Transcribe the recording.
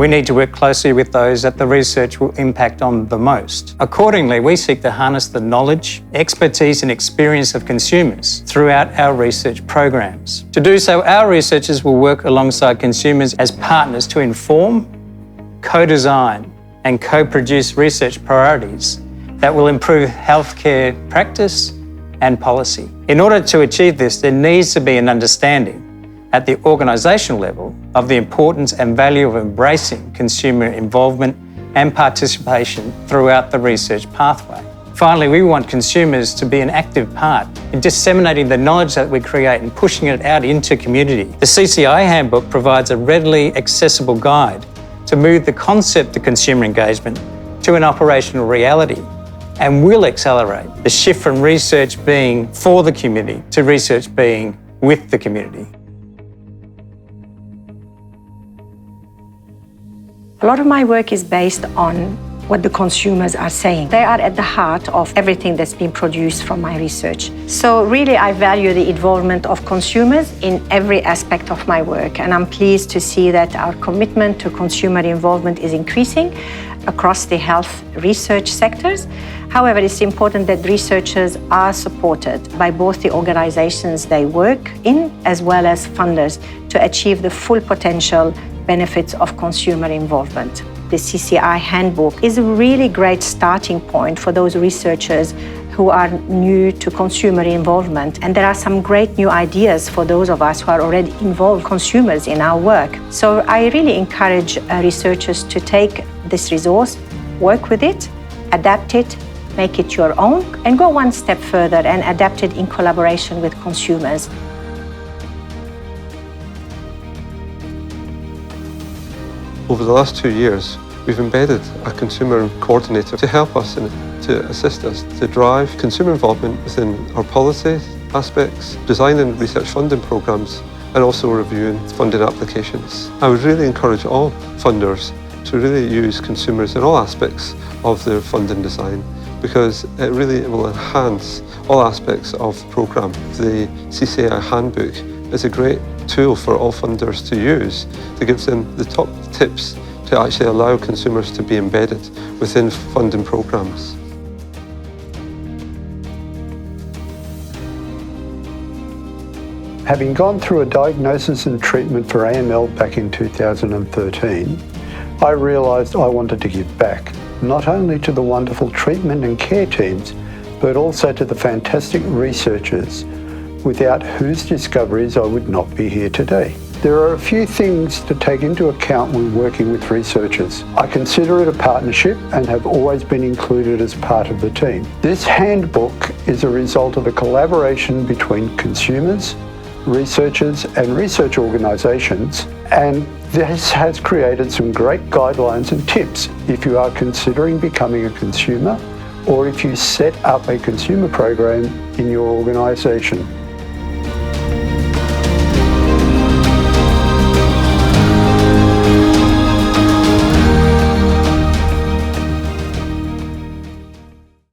We need to work closely with those that the research will impact on the most. Accordingly, we seek to harness the knowledge, expertise and experience of consumers throughout our research programs. To do so, our researchers will work alongside consumers as partners to inform, co-design and co-produce research priorities that will improve healthcare practice and policy. In order to achieve this, there needs to be an understanding at the organisational level of the importance and value of embracing consumer involvement and participation throughout the research pathway. Finally, we want consumers to be an active part in disseminating the knowledge that we create and pushing it out into community. The CCI Handbook provides a readily accessible guide to move the concept of consumer engagement to an operational reality, and will accelerate the shift from research being for the community to research being with the community. A lot of my work is based on what the consumers are saying. They are at the heart of everything that's been produced from my research. So really, I value the involvement of consumers in every aspect of my work, and I'm pleased to see that our commitment to consumer involvement is increasing across the health research sectors. However, it's important that researchers are supported by both the organizations they work in as well as funders to achieve the full potential benefits of consumer involvement. The CCI Handbook is a really great starting point for those researchers who are new to consumer involvement, and there are some great new ideas for those of us who are already involved consumers in our work. So I really encourage researchers to take this resource, work with it, adapt it, make it your own, and go one step further and adapt it in collaboration with consumers. Over the last 2 years, we've embedded a consumer coordinator to help us and to assist us to drive consumer involvement within our policy aspects, designing research funding programmes, and also reviewing funding applications. I would really encourage all funders to really use consumers in all aspects of their funding design, because it really will enhance all aspects of the programme. The CCI Handbook is a great tool for all funders to use to give them the top tips to actually allow consumers to be embedded within funding programmes. Having gone through a diagnosis and treatment for AML back in 2013, I realised I wanted to give back, not only to the wonderful treatment and care teams, but also to the fantastic researchers, without whose discoveries I would not be here today. There are a few things to take into account when working with researchers. I consider it a partnership and have always been included as part of the team. This handbook is a result of a collaboration between consumers, researchers and research organisations, and this has created some great guidelines and tips if you are considering becoming a consumer or if you set up a consumer program in your organisation.